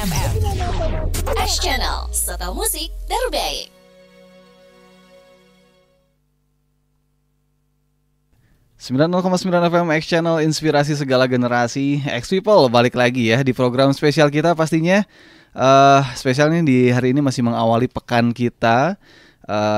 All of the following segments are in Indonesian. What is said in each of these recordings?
FM. X Channel, Setel musik terbaik. Sembilan FM X Channel, inspirasi segala generasi. X People balik lagi ya di program spesial kita pastinya. Spesial nih di hari ini masih mengawali pekan kita.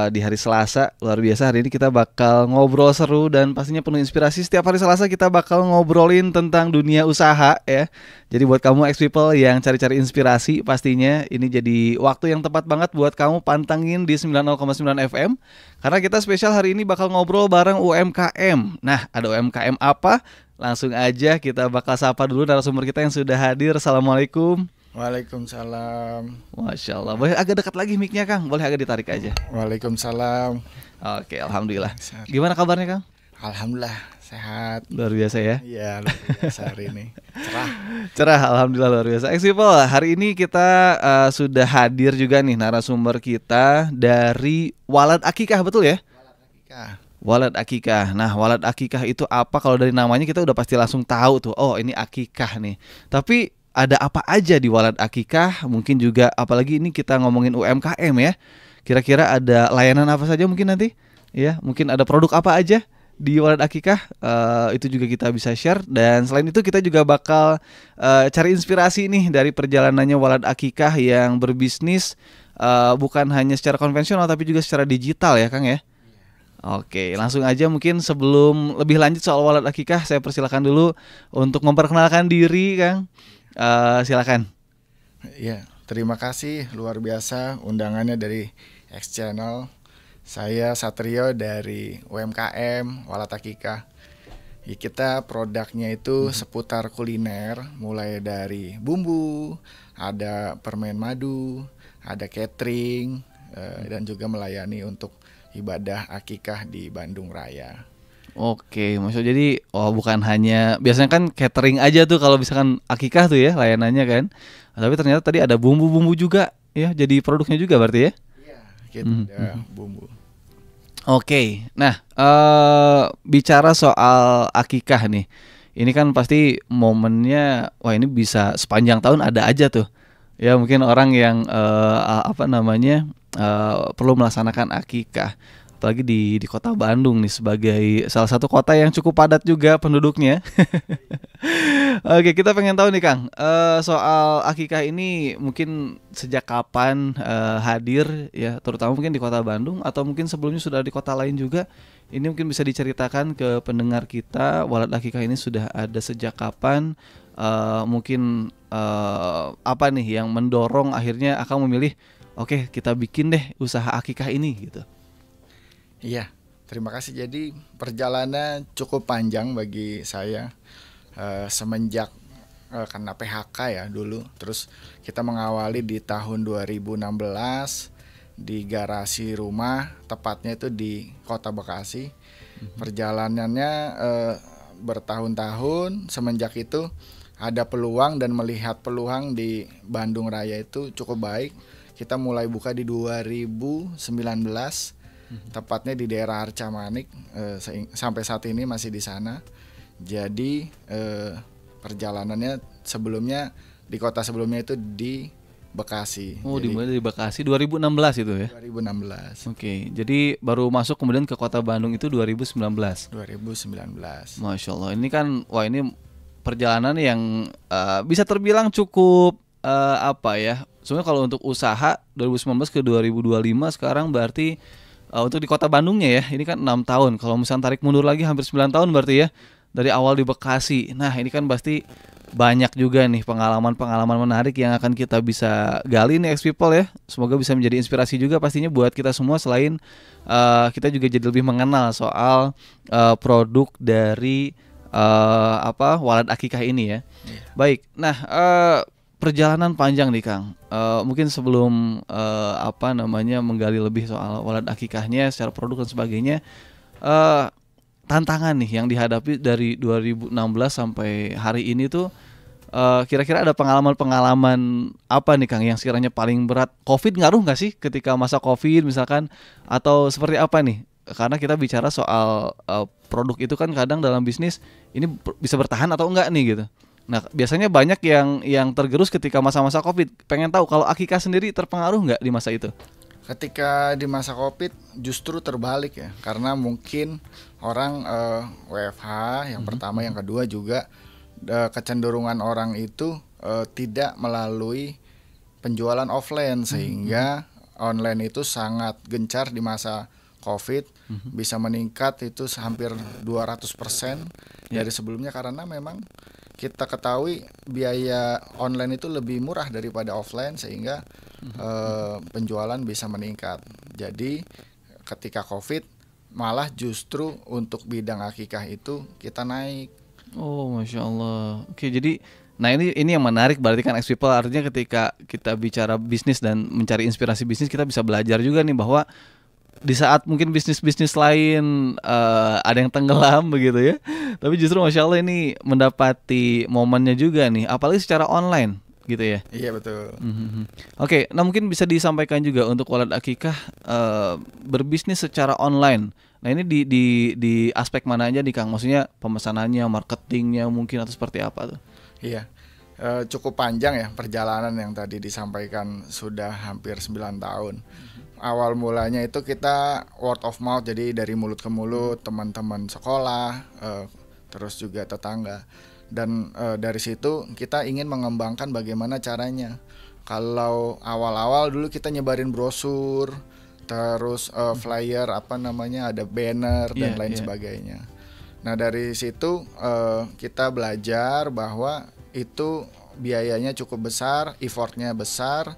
Di hari Selasa, luar biasa, hari ini kita bakal ngobrol seru dan pastinya penuh inspirasi. Setiap hari Selasa kita bakal ngobrolin tentang dunia usaha ya. Jadi buat kamu X People yang cari-cari inspirasi, pastinya ini jadi waktu yang tepat banget buat kamu pantengin di 90,9 FM. Karena kita spesial hari ini bakal ngobrol bareng UMKM. Nah, ada UMKM apa? Langsung aja kita bakal sapa dulu narasumber kita yang sudah hadir. Assalamualaikum. Waalaikumsalam. Masya Allah. Boleh agak dekat lagi mic-nya Kang? Boleh agak ditarik aja. Waalaikumsalam. Oke, alhamdulillah. Gimana kabarnya Kang? Alhamdulillah sehat. Luar biasa ya. Iya, luar biasa hari ini. Cerah, alhamdulillah luar biasa. X People, hari ini kita sudah hadir juga nih narasumber kita dari Walad Akikah, betul ya? Walad Akikah. Walad Akikah. Nah, Walad Akikah itu apa? Kalau dari namanya kita udah pasti langsung tahu tuh. Oh, ini akikah nih. Tapi ada apa aja di Walad Akikah? Mungkin juga apalagi ini kita ngomongin UMKM ya. Kira-kira ada layanan apa saja mungkin nanti? Ya, mungkin ada produk apa aja di Walad Akikah? Itu juga kita bisa share. Dan selain itu kita juga bakal cari inspirasi nih dari perjalanannya Walad Akikah yang berbisnis bukan hanya secara konvensional tapi juga secara digital ya Kang ya. Oke, langsung aja mungkin sebelum lebih lanjut soal Walad Akikah, saya persilakan dulu untuk memperkenalkan diri Kang. Silakan. Ya, terima kasih luar biasa undangannya dari X Channel. Saya Satrio dari UMKM Walad Akikah. Ya, kita produknya itu seputar kuliner, mulai dari bumbu, ada permen madu, ada catering, dan juga melayani untuk ibadah akikah di Bandung Raya. Oke, maksudnya jadi bukan hanya biasanya kan catering aja tuh kalau misalkan akikah tuh ya layanannya kan. Tapi ternyata tadi ada bumbu-bumbu juga ya, jadi produknya juga berarti ya? Iya, kita bumbu. Oke, nah bicara soal akikah nih, ini kan pasti momennya, wah ini bisa sepanjang tahun ada aja tuh. Ya mungkin orang yang perlu melaksanakan akikah. Apalagi di kota Bandung nih sebagai salah satu kota yang cukup padat juga penduduknya. Oke, kita pengen tahu nih Kang, soal akikah ini mungkin sejak kapan hadir ya, terutama mungkin di kota Bandung atau mungkin sebelumnya sudah di kota lain juga. Ini mungkin bisa diceritakan ke pendengar kita, Walad Akikah ini sudah ada sejak kapan, mungkin apa nih yang mendorong akhirnya akan memilih, oke kita bikin deh usaha akikah ini gitu. Iya, terima kasih. Jadi perjalanan cukup panjang bagi saya semenjak karena PHK ya dulu. Terus kita mengawali di tahun 2016 di garasi rumah, tepatnya itu di Kota Bekasi. Perjalanannya bertahun-tahun. Semenjak itu ada peluang dan melihat peluang di Bandung Raya itu cukup baik. Kita mulai buka di 2019. Tepatnya di daerah Arca Manik, sampai saat ini masih di sana. Jadi perjalanannya sebelumnya di kota sebelumnya itu di Bekasi. Oh, dimulai dari Bekasi 2016 itu ya? 2016. Oke, jadi baru masuk kemudian ke kota Bandung itu 2019. 2019. Masya Allah, ini kan, wah ini perjalanan yang bisa terbilang cukup apa ya? Sebenarnya kalau untuk usaha 2019 ke 2025 sekarang berarti untuk di kota Bandungnya ya, ini kan 6 tahun. Kalau misalnya tarik mundur lagi hampir 9 tahun berarti ya, dari awal di Bekasi. Nah ini kan pasti banyak juga nih pengalaman-pengalaman menarik yang akan kita bisa gali nih X People ya. Semoga bisa menjadi inspirasi juga pastinya buat kita semua. Selain kita juga jadi lebih mengenal soal produk dari Walad Akikah ini ya. Baik, nah perjalanan panjang nih Kang. Mungkin sebelum menggali lebih soal Walad Akikahnya secara produk dan sebagainya, tantangan nih yang dihadapi dari 2016 sampai hari ini tuh, kira-kira ada pengalaman-pengalaman apa nih Kang yang sekiranya paling berat? Covid ngaruh nggak sih ketika masa Covid misalkan, atau seperti apa nih? Karena kita bicara soal produk itu kan kadang dalam bisnis ini bisa bertahan atau enggak nih gitu. Nah, biasanya banyak yang tergerus ketika masa-masa Covid. Pengen tahu kalau Akikah sendiri terpengaruh nggak di masa itu? Ketika di masa Covid justru terbalik ya, karena mungkin orang WFH yang pertama, yang kedua juga kecenderungan orang itu tidak melalui penjualan offline, sehingga online itu sangat gencar di masa Covid, bisa meningkat itu hampir 200% dari sebelumnya, karena memang kita ketahui biaya online itu lebih murah daripada offline, sehingga penjualan bisa meningkat. Jadi ketika Covid malah justru untuk bidang akikah itu kita naik. Oh, Masya Allah. Oke, jadi nah ini yang menarik berarti kan X People, artinya ketika kita bicara bisnis dan mencari inspirasi bisnis, kita bisa belajar juga nih bahwa di saat mungkin bisnis-bisnis lain ada yang tenggelam begitu ya, tapi justru Masya Allah ini mendapati momennya juga nih, apalagi secara online gitu ya. Iya betul. Oke, nah mungkin bisa disampaikan juga untuk Walad Akikah berbisnis secara online. Nah ini di aspek mana aja nih Kang? Maksudnya pemesanannya, marketingnya mungkin, atau seperti apa tuh? Iya, cukup panjang ya perjalanan yang tadi disampaikan, sudah hampir 9 tahun. Awal mulanya itu kita word of mouth, jadi dari mulut ke mulut, teman-teman sekolah, terus juga tetangga. Dan dari situ kita ingin mengembangkan bagaimana caranya. Kalau awal-awal dulu kita nyebarin brosur, terus flyer, ada banner dan lain sebagainya. Nah dari situ kita belajar bahwa itu biayanya cukup besar, effortnya besar,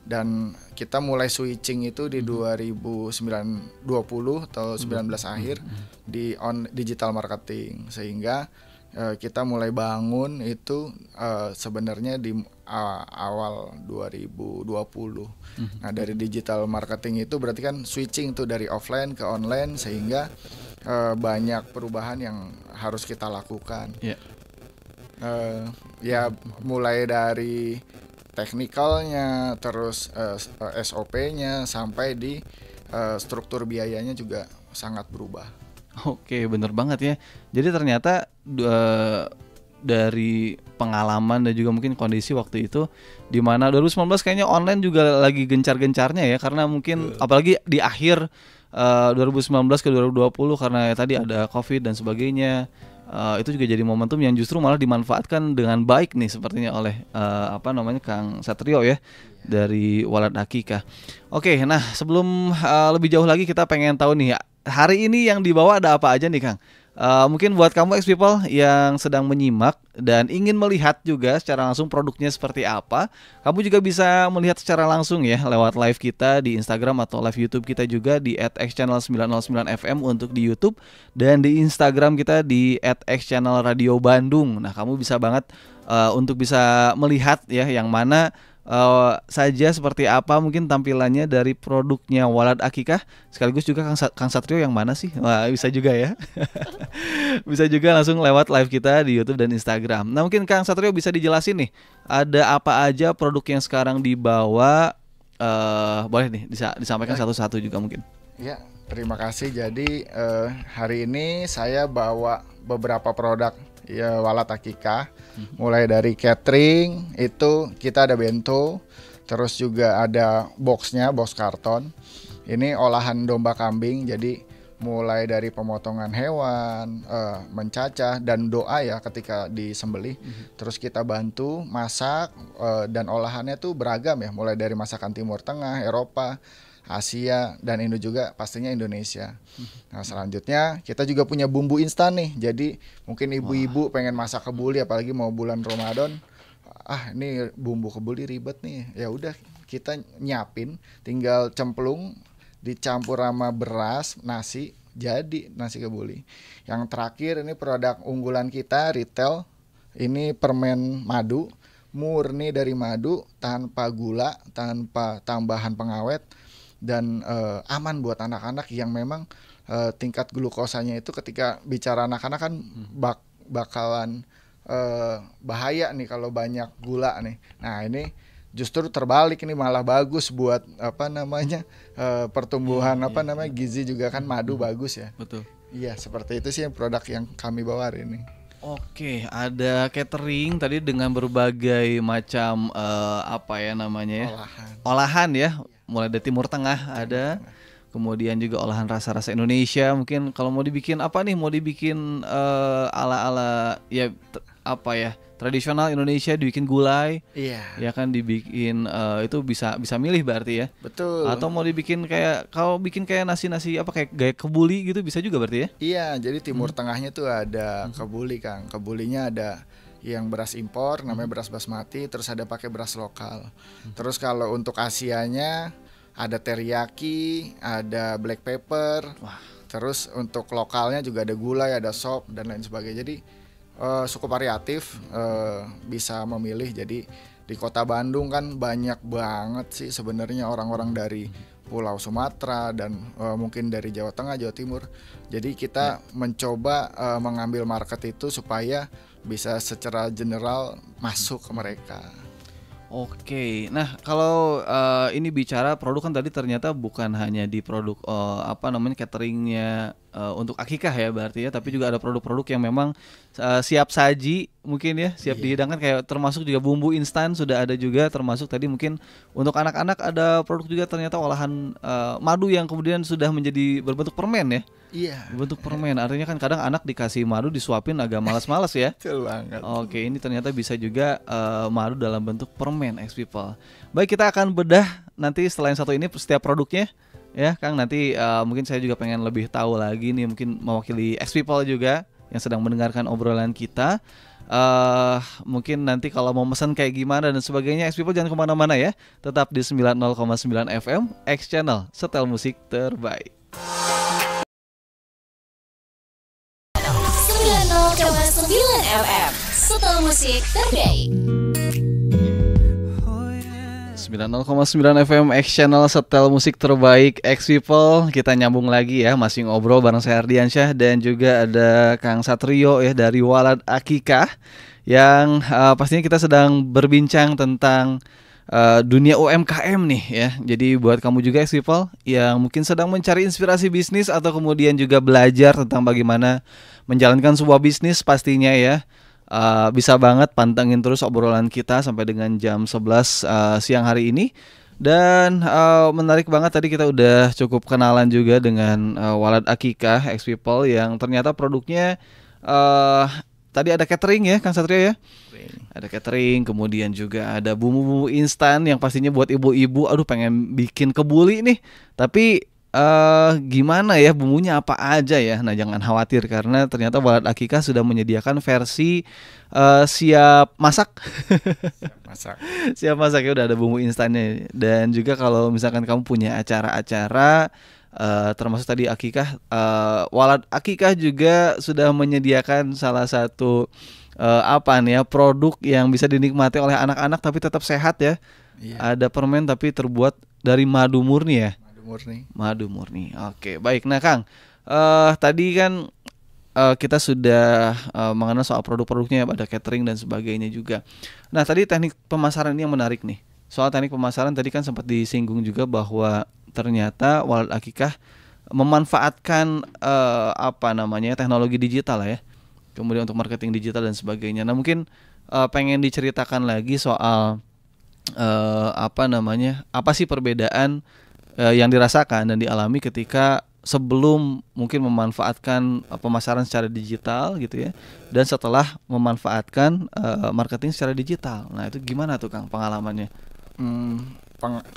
dan kita mulai switching itu di 2020 atau 19 akhir di digital marketing, sehingga kita mulai bangun itu sebenarnya di awal 2020. Nah dari digital marketing itu berarti kan switching tuh dari offline ke online, sehingga banyak perubahan yang harus kita lakukan. Ya mulai dari teknikalnya, terus SOP-nya, sampai di struktur biayanya juga sangat berubah. Oke, bener banget ya. Jadi ternyata dari pengalaman dan juga mungkin kondisi waktu itu, di mana 2019 kayaknya online juga lagi gencar-gencarnya ya, karena mungkin apalagi di akhir 2019 ke 2020 karena tadi ada Covid dan sebagainya. Itu juga jadi momentum yang justru malah dimanfaatkan dengan baik nih sepertinya oleh Kang Satrio ya, dari Walad Akikah. Oke, nah sebelum lebih jauh lagi kita pengen tahu nih ya, hari ini yang dibawa ada apa aja nih Kang? Mungkin buat kamu X People yang sedang menyimak dan ingin melihat juga secara langsung produknya seperti apa, kamu juga bisa melihat secara langsung ya lewat live kita di Instagram atau live YouTube kita juga di @xchannel909fm untuk di YouTube, dan di Instagram kita di @xchannelradiobandung. Nah kamu bisa banget untuk bisa melihat ya yang mana saja seperti apa mungkin tampilannya dari produknya Walad Akikah, sekaligus juga Kang Satrio yang mana sih? Wah, bisa juga ya. Bisa juga langsung lewat live kita di YouTube dan Instagram. Nah mungkin Kang Satrio bisa dijelasin nih, ada apa aja produk yang sekarang dibawa, boleh nih disampaikan satu-satu juga mungkin. Ya, terima kasih. Jadi hari ini saya bawa beberapa produk ya Walad Akikah. Mulai dari catering, itu kita ada bento, terus juga ada boxnya, box karton. Ini olahan domba kambing, jadi mulai dari pemotongan hewan, mencacah, dan doa ya ketika disembelih. Terus kita bantu masak, dan olahannya tuh beragam ya, mulai dari masakan Timur Tengah, Eropa, Asia, dan Indo juga pastinya Indonesia. Nah selanjutnya kita juga punya bumbu instan nih. Jadi mungkin ibu-ibu pengen masak kebuli, apalagi mau bulan Ramadan. Ini bumbu kebuli ribet nih. Ya udah kita nyiapin, tinggal cemplung, dicampur sama beras, nasi, jadi nasi kebuli. Yang terakhir ini produk unggulan kita retail. Ini permen madu, murni dari madu, tanpa gula, tanpa tambahan pengawet, dan aman buat anak-anak yang memang tingkat glukosanya itu ketika bicara anak-anak kan bakalan bahaya nih kalau banyak gula nih. Nah ini justru terbalik, ini malah bagus buat pertumbuhan gizi juga kan, madu bagus ya. Betul. Iya seperti itu sih produk yang kami bawa hari ini. Oke, ada catering tadi dengan berbagai macam apa ya namanya ya? Olahan. Olahan ya, mulai dari Timur Tengah ada, kemudian juga olahan rasa-rasa Indonesia. Mungkin kalau mau dibikin apa nih? Mau dibikin ala-ala ya apa ya? Tradisional Indonesia dibikin gulai, Iya, ya kan dibikin itu bisa bisa milih berarti ya. betul. Atau mau dibikin kayak kalau bikin kayak nasi-nasi apa kayak gaya kebuli gitu bisa juga berarti ya? Iya, jadi Timur Tengahnya tuh ada kebuli, Kang. Kebulinya ada yang beras impor, namanya beras basmati, terus ada pakai beras lokal. Terus kalau untuk Asianya ada teriyaki, ada black pepper. Terus untuk lokalnya juga ada gulai, ada sop dan lain sebagainya. Jadi cukup variatif, bisa memilih. Jadi di kota Bandung kan banyak banget sih sebenarnya orang-orang dari Pulau Sumatera dan mungkin dari Jawa Tengah, Jawa Timur. Jadi kita mencoba mengambil market itu supaya bisa secara general masuk ke mereka. Oke, nah kalau ini bicara produk kan tadi ternyata bukan hanya di produk apa namanya cateringnya untuk akikah ya berarti ya, tapi juga ada produk-produk yang memang siap saji mungkin ya, siap dihidangkan kayak termasuk juga bumbu instan sudah ada juga, termasuk tadi mungkin untuk anak-anak ada produk juga ternyata olahan madu yang kemudian sudah menjadi berbentuk permen ya. Iya, Bentuk permen, artinya kan kadang anak dikasih madu disuapin agak malas-malas ya. betul banget. Oke, ini ternyata bisa juga madu dalam bentuk permen, X people. Baik, kita akan bedah nanti setelah yang satu ini setiap produknya, ya, Kang. Nanti mungkin saya juga pengen lebih tahu lagi nih, mungkin mewakili X people juga yang sedang mendengarkan obrolan kita. Mungkin nanti kalau mau pesan kayak gimana dan sebagainya, X people jangan kemana-mana ya. Tetap di 90,9 FM X Channel, setel musik terbaik. 90,9 FM Setel musik terbaik. 90,9 FM X Channel, setel musik terbaik X People. Kita nyambung lagi ya, masih ngobrol bareng saya Ardiansyah dan juga ada Kang Satrio ya dari Walad Akikah yang pastinya kita sedang berbincang tentang dunia UMKM nih ya. Jadi buat kamu juga X People yang mungkin sedang mencari inspirasi bisnis atau kemudian juga belajar tentang bagaimana menjalankan sebuah bisnis pastinya ya. Bisa banget pantengin terus obrolan kita sampai dengan jam 11 siang hari ini. Dan menarik banget tadi kita udah cukup kenalan juga dengan Walad Akikah X People yang ternyata produknya tadi ada catering ya Kang Satria ya. Ada catering, kemudian juga ada bumbu-bumbu instan yang pastinya buat ibu-ibu, aduh pengen bikin kebuli nih. Tapi gimana ya bumbunya apa aja ya? Nah jangan khawatir karena ternyata Walad Akikah sudah menyediakan versi siap masak. Masak. Siap masak ya, udah ada bumbu instannya. Dan juga kalau misalkan kamu punya acara-acara termasuk tadi akikah, Walad Akikah juga sudah menyediakan salah satu apa nih ya produk yang bisa dinikmati oleh anak-anak tapi tetap sehat ya. Iya. Ada permen tapi terbuat dari madu murni ya. Murni. Madu murni. Oke, baik. Nah, Kang, tadi kan kita sudah mengenal soal produk-produknya, ada catering dan sebagainya juga. Nah, tadi teknik pemasaran ini yang menarik nih. Soal teknik pemasaran tadi kan sempat disinggung juga bahwa ternyata Walad Akikah memanfaatkan apa namanya teknologi digital ya. Kemudian untuk marketing digital dan sebagainya. Nah, mungkin pengen diceritakan lagi soal apa namanya? Apa sih perbedaan yang dirasakan dan dialami ketika sebelum mungkin memanfaatkan pemasaran secara digital gitu ya, dan setelah memanfaatkan marketing secara digital. Nah itu gimana tuh Kang pengalamannya?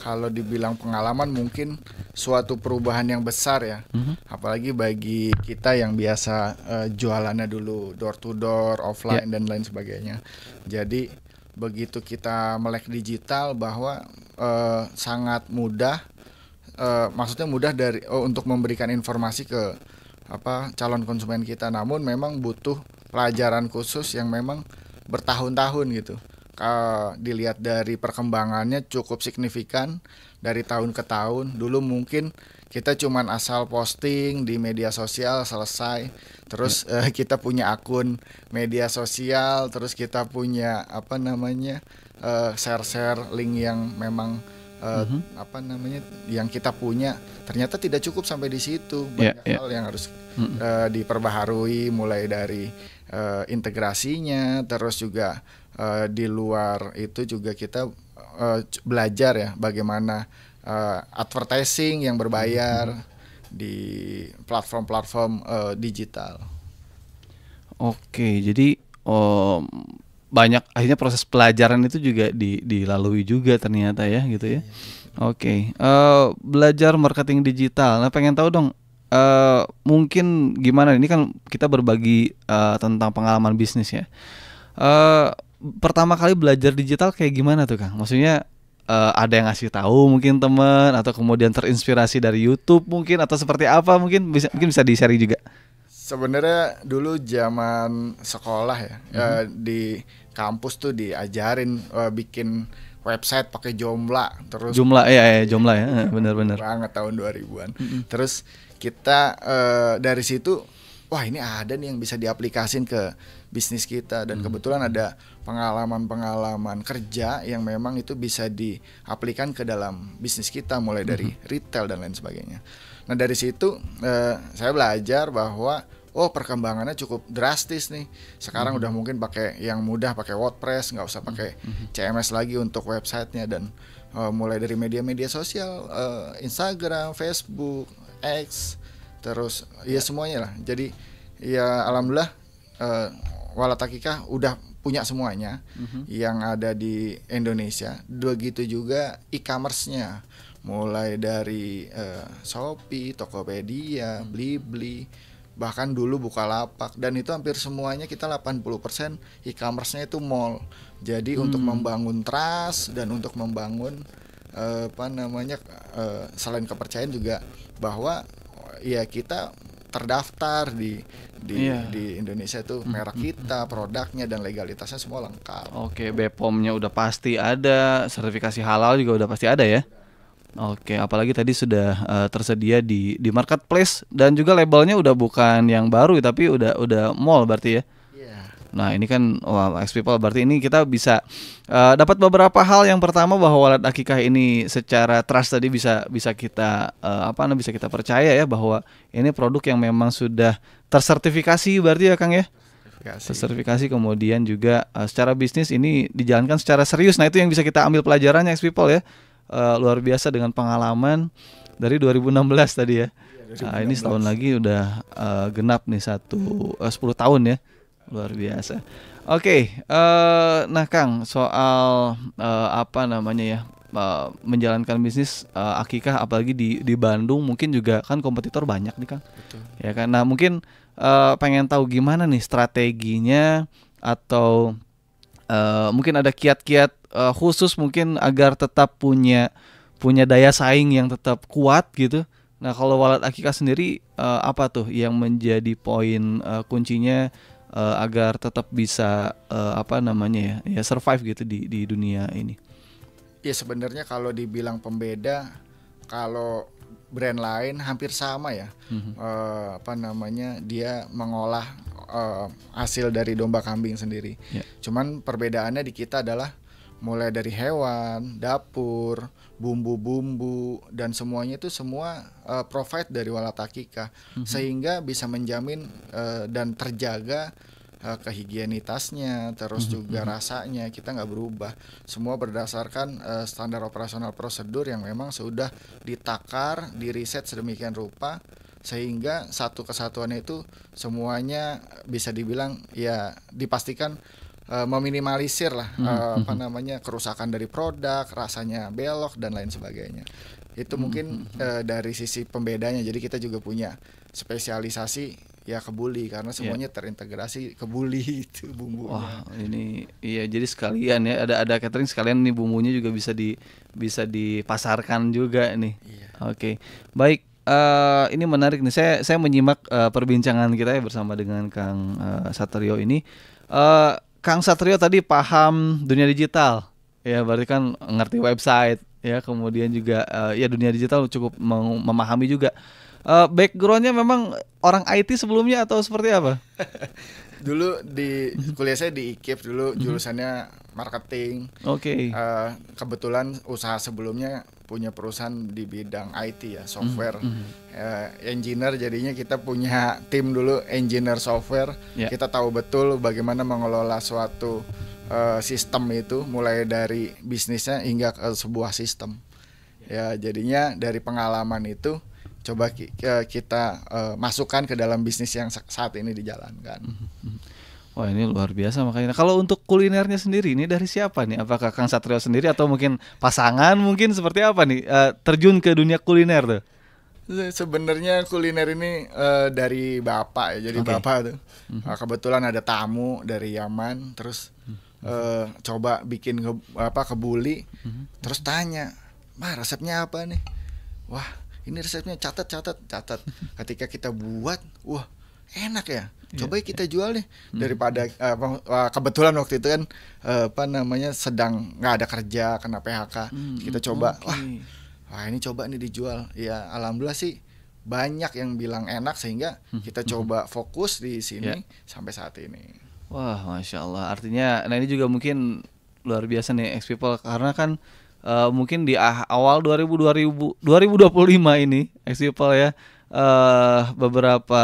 Kalau dibilang pengalaman mungkin suatu perubahan yang besar ya, apalagi bagi kita yang biasa jualannya dulu door to door, offline dan lain sebagainya. Jadi begitu kita melek digital bahwa sangat mudah. Maksudnya mudah untuk memberikan informasi ke calon konsumen kita, namun memang butuh pelajaran khusus yang memang bertahun-tahun gitu. Dilihat dari perkembangannya cukup signifikan dari tahun ke tahun. Dulu mungkin kita cuman asal posting di media sosial selesai, terus kita punya akun media sosial, terus kita punya share link yang memang yang kita punya. Ternyata tidak cukup sampai di situ, banyak hal yang harus diperbaharui, mulai dari integrasinya, terus juga di luar itu juga kita belajar ya bagaimana advertising yang berbayar di platform-platform digital. Oke, jadi banyak akhirnya proses pelajaran itu juga dilalui juga ternyata ya gitu ya. Oke, belajar marketing digital. Nah, pengen tahu dong, mungkin gimana? Ini kan kita berbagi tentang pengalaman bisnis ya. Pertama kali belajar digital kayak gimana tuh Kang? Maksudnya ada yang ngasih tahu mungkin teman, atau kemudian terinspirasi dari YouTube mungkin, atau seperti apa mungkin bisa di-share juga. Sebenarnya dulu zaman sekolah ya, di kampus tuh diajarin bikin website pakai Joomla, terus Joomla Joomla ya, benar-benar. Banget tahun 2000-an. Terus kita dari situ, wah ini ada nih yang bisa diaplikasin ke bisnis kita, dan kebetulan ada pengalaman-pengalaman kerja yang memang itu bisa diaplikan ke dalam bisnis kita, mulai dari retail dan lain sebagainya. Nah dari situ saya belajar bahwa perkembangannya cukup drastis nih. Sekarang udah mungkin pakai yang mudah, pakai WordPress, nggak usah pakai CMS lagi untuk websitenya, dan mulai dari media-media sosial, Instagram, Facebook, X, terus ya semuanya lah. Jadi ya alhamdulillah Walatakika udah punya semuanya yang ada di Indonesia. Begitu juga e-commerce-nya, mulai dari Shopee, Tokopedia, Blibli, bahkan dulu Bukalapak, dan itu hampir semuanya kita 80% e-commerce-nya itu mall. Jadi untuk membangun trust dan untuk membangun selain kepercayaan juga bahwa ya kita terdaftar di Indonesia itu, merek kita, produknya dan legalitasnya semua lengkap. Oke, BPOM-nya udah pasti ada, sertifikasi halal juga udah pasti ada ya. Oke, apalagi tadi sudah tersedia di marketplace, dan juga labelnya udah bukan yang baru tapi udah mall berarti ya. Nah ini kan X People, berarti ini kita bisa dapat beberapa hal. Yang pertama bahwa Walatakika ini secara trust tadi bisa kita bisa kita percaya ya, bahwa ini produk yang memang sudah tersertifikasi berarti ya Kang ya. Tersertifikasi, kemudian juga secara bisnis ini dijalankan secara serius. Nah itu yang bisa kita ambil pelajarannya X People ya. Luar biasa dengan pengalaman dari 2016 tadi ya. Nah, ini setahun lagi udah genap nih 10 tahun ya. Luar biasa. Oke, nah Kang, soal menjalankan bisnis akikah apalagi di Bandung, mungkin juga kan kompetitor banyak nih Kang. Betul. Ya kan. Nah, mungkin pengen tahu gimana nih strateginya, atau mungkin ada kiat-kiat khusus mungkin agar tetap punya daya saing yang tetap kuat gitu. Nah, kalau Walatakika sendiri apa tuh yang menjadi poin kuncinya agar tetap bisa survive gitu di dunia ini? Ya sebenarnya kalau dibilang pembeda, kalau brand lain hampir sama ya. Dia mengolah hasil dari domba kambing sendiri. Cuman perbedaannya di kita adalah mulai dari hewan, dapur, bumbu-bumbu, dan semuanya itu semua provide dari Walatakika, sehingga bisa menjamin dan terjaga kehigienitasnya, terus juga rasanya kita nggak berubah. Semua berdasarkan standar operasional prosedur yang memang sudah ditakar, diriset sedemikian rupa, sehingga satu kesatuannya itu semuanya bisa dibilang ya dipastikan meminimalisir lah kerusakan dari produk, rasanya belok dan lain sebagainya. Itu mungkin dari sisi pembedanya. Jadi kita juga punya spesialisasi ya kebuli, karena semuanya terintegrasi kebuli itu bumbunya. Wah, ini iya, jadi sekalian ya, ada catering sekalian nih, bumbunya juga bisa dipasarkan juga nih. Oke. Baik, ini menarik nih. Saya menyimak perbincangan kita ya bersama dengan Kang Satrio ini. Kang Satrio tadi paham dunia digital, ya berarti kan ngerti website, ya kemudian juga ya dunia digital cukup memahami juga. Backgroundnya memang orang IT sebelumnya atau seperti apa? Dulu di kuliah saya di IKIP dulu, jurusannya marketing. Oke. Kebetulan usaha sebelumnya punya perusahaan di bidang IT ya, software engineer. Jadinya kita punya tim dulu engineer software. Kita tahu betul bagaimana mengelola suatu sistem itu, mulai dari bisnisnya hingga ke sebuah sistem. Ya, jadinya dari pengalaman itu coba kita masukkan ke dalam bisnis yang saat ini dijalankan. Wah, ini luar biasa makanya. Kalau untuk kulinernya sendiri ini dari siapa nih? Apakah Kang Satrio sendiri atau mungkin pasangan, mungkin seperti apa nih terjun ke dunia kuliner tuh? Sebenarnya kuliner ini dari bapak ya. Jadi bapak tuh kebetulan ada tamu dari Yaman, terus coba bikin kebuli, terus tanya, "Mah, resepnya apa nih?" Wah, ini resepnya, catat. Ketika kita buat, wah enak ya, coba kita jual nih. Daripada kebetulan waktu itu kan sedang nggak ada kerja, kena PHK, kita coba, wah ini coba nih dijual. Ya alhamdulillah sih banyak yang bilang enak, sehingga kita coba fokus di sini sampai saat ini. Wah, Masya Allah. Artinya, nah ini juga mungkin luar biasa nih X People, karena kan mungkin di awal 2025 ini X People ya, beberapa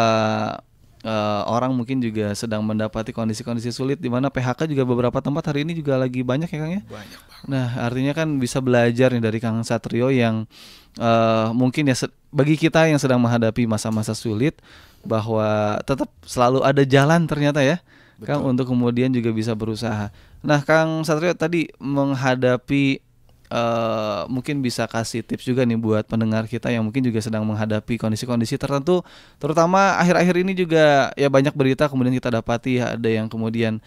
orang mungkin juga sedang mendapati kondisi-kondisi sulit, di mana PHK juga beberapa tempat hari ini juga lagi banyak ya Kang ya. Banyak banget. Nah, artinya kan bisa belajar nih dari Kang Satrio yang mungkin ya bagi kita yang sedang menghadapi masa-masa sulit, bahwa tetap selalu ada jalan ternyata ya. Betul. Kang, untuk kemudian juga bisa berusaha. Nah, Kang Satrio tadi menghadapi mungkin bisa kasih tips juga nih buat pendengar kita yang mungkin juga sedang menghadapi kondisi-kondisi tertentu, terutama akhir-akhir ini juga ya banyak berita kemudian kita dapati ya, ada yang kemudian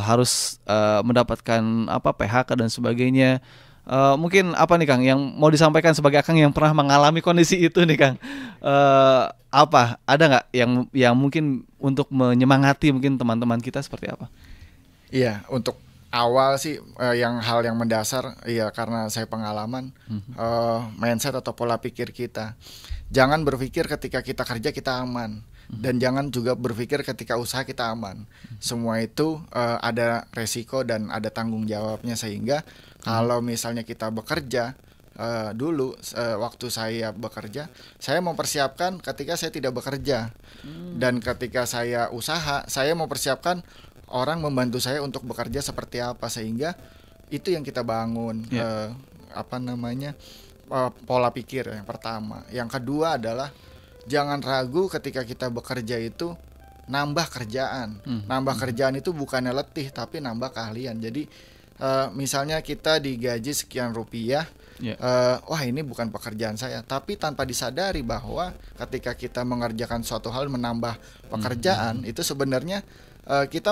harus mendapatkan PHK dan sebagainya. Mungkin apa nih Kang yang mau disampaikan sebagai Kang yang pernah mengalami kondisi itu nih Kang? Ada nggak yang mungkin untuk menyemangati mungkin teman-teman kita seperti apa? Iya, untuk awal sih hal yang mendasar ya, karena saya pengalaman, mindset atau pola pikir kita. Jangan berpikir ketika kita kerja kita aman, dan jangan juga berpikir ketika usaha kita aman. Semua itu ada resiko dan ada tanggung jawabnya, sehingga kalau misalnya kita bekerja, dulu waktu saya bekerja, saya mempersiapkan ketika saya tidak bekerja, dan ketika saya usaha, saya mempersiapkan orang membantu saya untuk bekerja seperti apa, sehingga itu yang kita bangun. Pola pikir yang pertama. Yang kedua adalah jangan ragu ketika kita bekerja itu nambah kerjaan. Nambah kerjaan itu bukannya letih, tapi nambah keahlian. Jadi misalnya kita digaji sekian rupiah, wah ini bukan pekerjaan saya, tapi tanpa disadari bahwa ketika kita mengerjakan suatu hal menambah pekerjaan, itu sebenarnya kita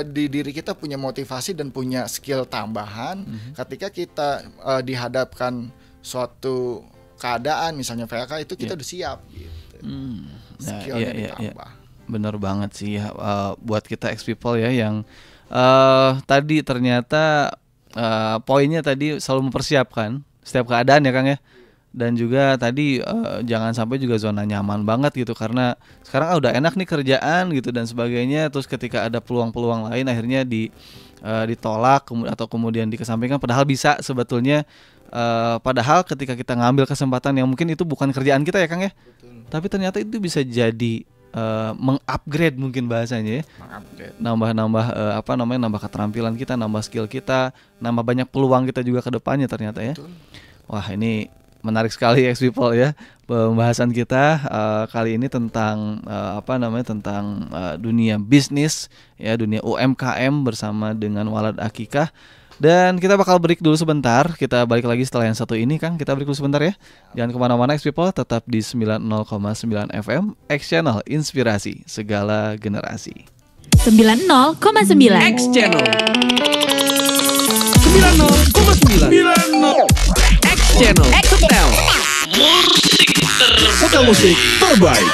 di diri kita punya motivasi dan punya skill tambahan. Ketika kita dihadapkan suatu keadaan misalnya PHK, itu kita udah siap gitu. Skillnya ditambah. Bener banget sih ya, buat kita X People ya yang tadi ternyata poinnya tadi selalu mempersiapkan setiap keadaan ya Kang ya. Dan juga tadi jangan sampai juga zona nyaman banget gitu, karena sekarang udah enak nih kerjaan gitu dan sebagainya, terus ketika ada peluang-peluang lain akhirnya ditolak atau kemudian dikesampingkan, padahal bisa sebetulnya, padahal ketika kita ngambil kesempatan yang mungkin itu bukan kerjaan kita ya Kang ya. Betul. Tapi ternyata itu bisa jadi mengupgrade mungkin bahasanya ya. Nambah keterampilan kita, nambah skill kita, nambah banyak peluang kita juga ke depannya ternyata ya. Betul. Wah, ini menarik sekali X People ya pembahasan kita kali ini tentang tentang dunia bisnis ya, dunia UMKM bersama dengan Walad Akikah. Dan kita bakal break dulu sebentar. Kita balik lagi setelah yang satu ini Kang. Kita break dulu sebentar ya. Jangan kemana-mana X People, tetap di 90,9 FM X Channel, inspirasi segala generasi. 90,9 X Channel 90,9 X Channel musik terbaik.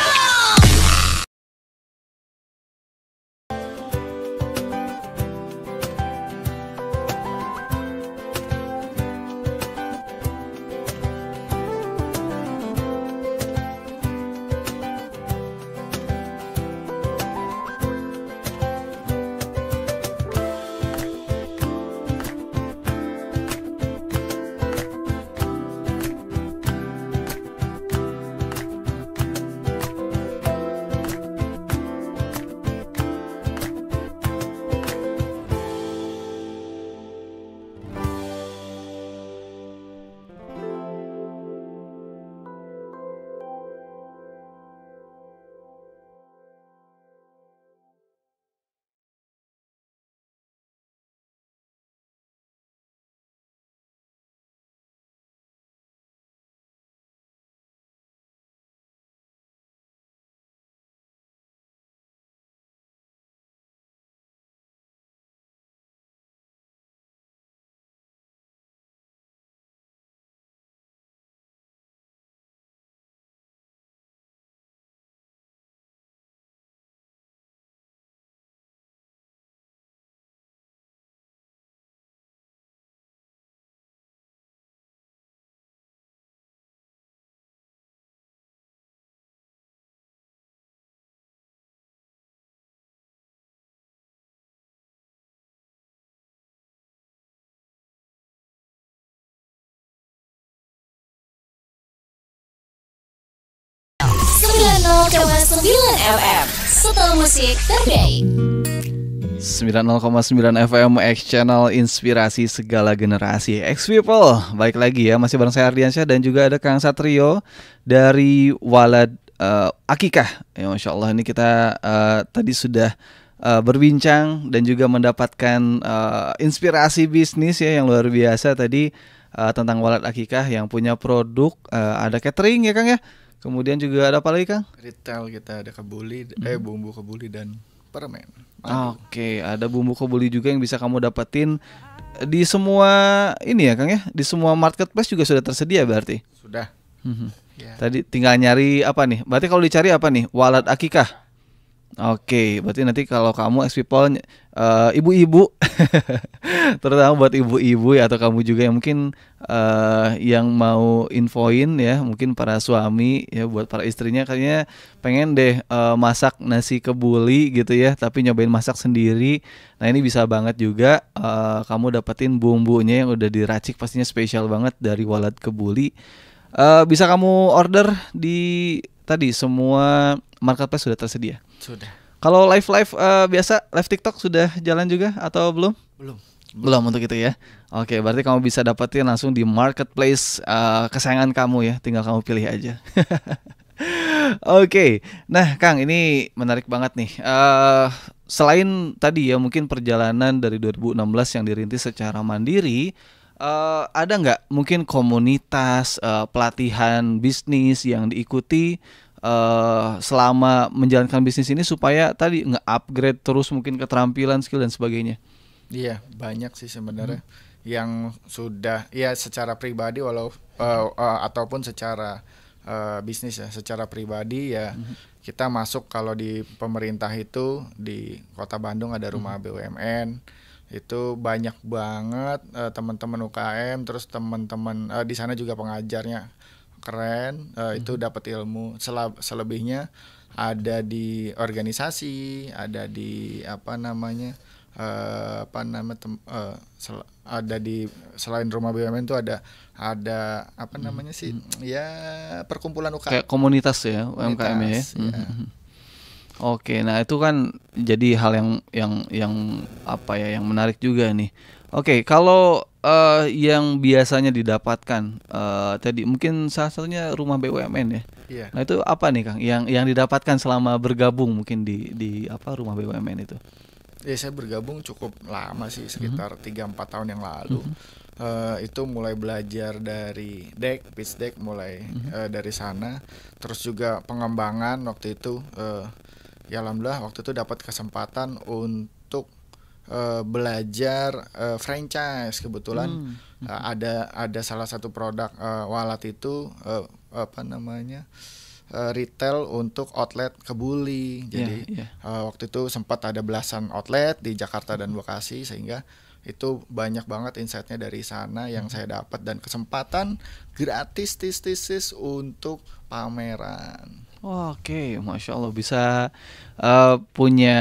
FM, Setel Musik Terbaik. 90,9 FM X Channel, inspirasi segala generasi. X People, baik lagi ya, masih bareng saya Ardiansyah dan juga ada Kang Satrio dari Walad Akikah. Ya, Masya Allah, ini kita tadi sudah berbincang dan juga mendapatkan inspirasi bisnis ya yang luar biasa tadi tentang Walad Akikah yang punya produk, ada catering ya Kang ya. Kemudian juga ada apa lagi Kang? Retail kita ada kebuli, bumbu kebuli dan permen. Oke, ada bumbu kebuli juga yang bisa kamu dapetin di semua ini ya Kang ya, di semua marketplace juga sudah tersedia berarti. Sudah. Ya. Tadi tinggal nyari apa nih? Berarti kalau dicari apa nih? Walad Akikah. Oke, berarti nanti kalau kamu ex people ibu-ibu terutama buat ibu-ibu ya, atau kamu juga yang mungkin yang mau infoin ya, mungkin para suami ya, buat para istrinya kayaknya pengen deh masak nasi kebuli gitu ya, tapi nyobain masak sendiri. Nah, ini bisa banget juga kamu dapetin bumbunya yang udah diracik, pastinya spesial banget dari Walad Kebuli. Bisa kamu order di tadi semua marketplace sudah tersedia. Sudah. Kalau live biasa live TikTok sudah jalan juga atau belum? Belum untuk itu ya. Oke, berarti kamu bisa dapetin langsung di marketplace kesayangan kamu ya. Tinggal kamu pilih aja. Oke, nah Kang, ini menarik banget nih. Selain tadi ya mungkin perjalanan dari 2016 yang dirintis secara mandiri, ada nggak mungkin komunitas pelatihan bisnis yang diikuti selama menjalankan bisnis ini supaya tadi nge-upgrade terus mungkin keterampilan, skill dan sebagainya? Iya, banyak sih sebenarnya yang sudah ya secara pribadi ataupun secara bisnis ya, secara pribadi ya. Kita masuk kalau di pemerintah itu di Kota Bandung ada rumah BUMN. Itu banyak banget teman-teman UKM, terus teman-teman di sana juga pengajarnya keren, itu dapat ilmu. Selebihnya ada di organisasi, ada di ada di selain rumah BUMN itu ada apa namanya sih ya, perkumpulan UKM kayak komunitas ya, UMKM ya. Oke, nah itu kan jadi hal yang apa ya, yang menarik juga nih. Oke, kalau yang biasanya didapatkan tadi mungkin salah satunya rumah BUMN ya. Iya. Nah itu apa nih Kang yang didapatkan selama bergabung mungkin di apa rumah BUMN itu? Ya, saya bergabung cukup lama sih, sekitar 3-4 tahun yang lalu. Itu mulai belajar dari pitch deck mulai dari sana. Terus juga pengembangan waktu itu. Ya alhamdulillah waktu itu dapat kesempatan untuk belajar franchise. Kebetulan ada salah satu produk Walad itu retail untuk outlet kebuli. Jadi waktu itu sempat ada belasan outlet di Jakarta dan Bekasi, sehingga itu banyak banget insight-nya dari sana yang saya dapat, dan kesempatan gratis untuk pameran. Oke, Masya Allah, bisa punya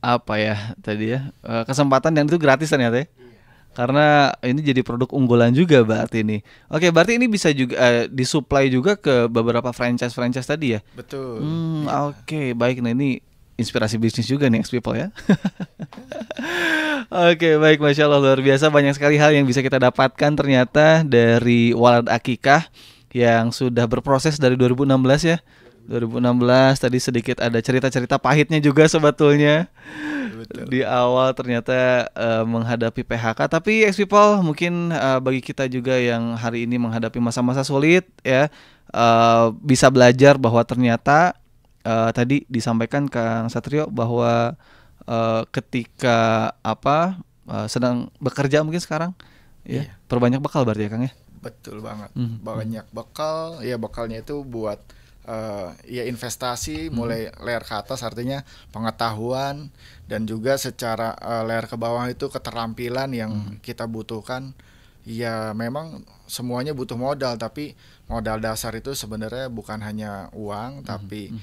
apa ya tadi ya, kesempatan dan itu gratis ternyata ya. Karena ini jadi produk unggulan juga berarti ini. Oke, berarti ini bisa juga disuplai juga ke beberapa franchise tadi ya. Betul. Oke, baik. Nah ini inspirasi bisnis juga nih X People ya. Oke, baik, Masya Allah, luar biasa, banyak sekali hal yang bisa kita dapatkan ternyata dari Walad Akikah yang sudah berproses dari 2016 ya. 2016 tadi sedikit ada cerita-cerita pahitnya juga sebetulnya. Betul. Di awal ternyata menghadapi PHK, tapi X People mungkin bagi kita juga yang hari ini menghadapi masa-masa sulit ya, bisa belajar bahwa ternyata tadi disampaikan Kang Satrio bahwa ketika sedang bekerja mungkin sekarang ya, perbanyak bekal berarti ya Kang ya. Betul banget. Banyak bekal, ya bekalnya itu buat ya investasi mulai layer ke atas, artinya pengetahuan, dan juga secara layer ke bawah itu keterampilan yang kita butuhkan. Ya memang semuanya butuh modal, tapi modal dasar itu sebenarnya bukan hanya uang, tapi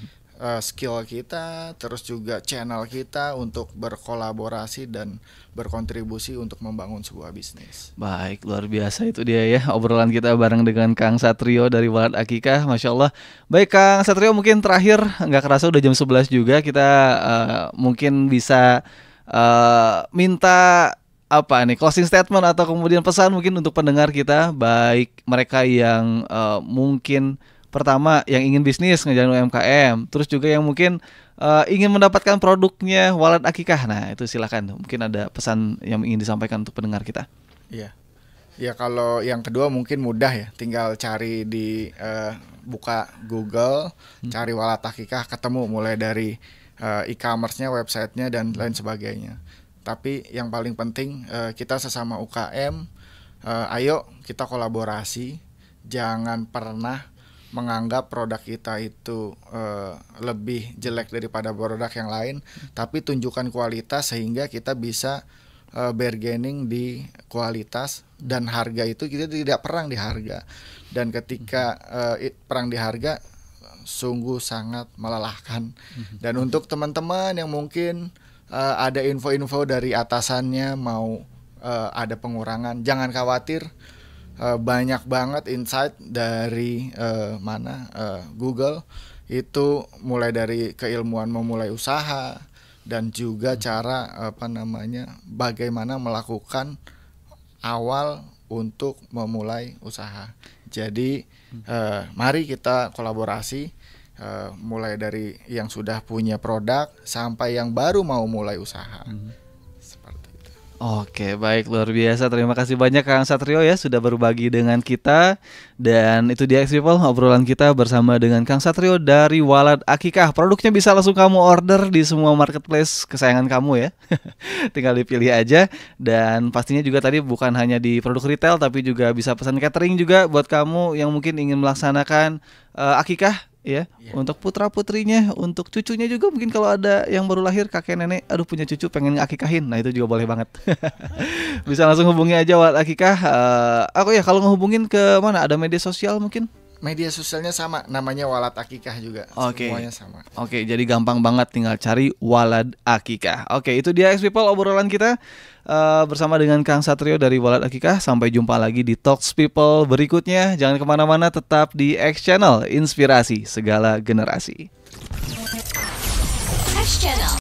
skill kita, terus juga channel kita untuk berkolaborasi dan berkontribusi untuk membangun sebuah bisnis. Baik, luar biasa itu dia ya obrolan kita bareng dengan Kang Satrio dari Walad Akikah, Masya Allah. Baik Kang Satrio, mungkin terakhir, nggak kerasa udah jam 11 juga, kita mungkin bisa minta apa nih closing statement atau kemudian pesan mungkin untuk pendengar kita, baik mereka yang mungkin pertama yang ingin bisnis ngejalanin UMKM, terus juga yang mungkin ingin mendapatkan produknya Walad Akikah. Nah itu silakan, mungkin ada pesan yang ingin disampaikan untuk pendengar kita. Iya, ya kalau yang kedua mungkin mudah ya, tinggal cari di buka Google, cari Walad Akikah, ketemu mulai dari e-commerce-nya, websitenya dan lain sebagainya. Tapi yang paling penting kita sesama UKM, ayo kita kolaborasi, jangan pernah menganggap produk kita itu lebih jelek daripada produk yang lain, tapi tunjukkan kualitas sehingga kita bisa bargaining di kualitas, dan harga itu kita tidak perang di harga. Dan ketika perang di harga sungguh sangat melelahkan. Dan untuk teman-teman yang mungkin ada info-info dari atasannya mau ada pengurangan, jangan khawatir. Banyak banget insight dari Google itu, mulai dari keilmuan memulai usaha dan juga cara bagaimana melakukan awal untuk memulai usaha. Jadi mari kita kolaborasi, mulai dari yang sudah punya produk sampai yang baru mau mulai usaha. Oke, baik, luar biasa. Terima kasih banyak Kang Satrio ya sudah berbagi dengan kita. Dan itu dia X-People, obrolan kita bersama dengan Kang Satrio dari Walad Akikah. Produknya bisa langsung kamu order di semua marketplace kesayangan kamu ya. Tinggal dipilih aja. Dan pastinya juga tadi bukan hanya di produk retail, tapi juga bisa pesan catering juga buat kamu yang mungkin ingin melaksanakan akikah ya, untuk putra putrinya, untuk cucunya juga, mungkin kalau ada yang baru lahir, kakek nenek, aduh punya cucu pengen ngakikahin, nah itu juga boleh banget. Bisa langsung hubungi aja Walad Akikah. Aku ya kalau ngehubungin ke mana, ada media sosial mungkin? Media sosialnya sama, namanya Walad Akikah juga. Oke. Semuanya sama. Oke, jadi gampang banget, tinggal cari Walad Akikah. Oke, itu dia X-People obrolan kita bersama dengan Kang Satrio dari Walad Akikah. Sampai jumpa lagi di Talks People berikutnya. Jangan kemana-mana, tetap di X Channel, inspirasi segala generasi. X Channel.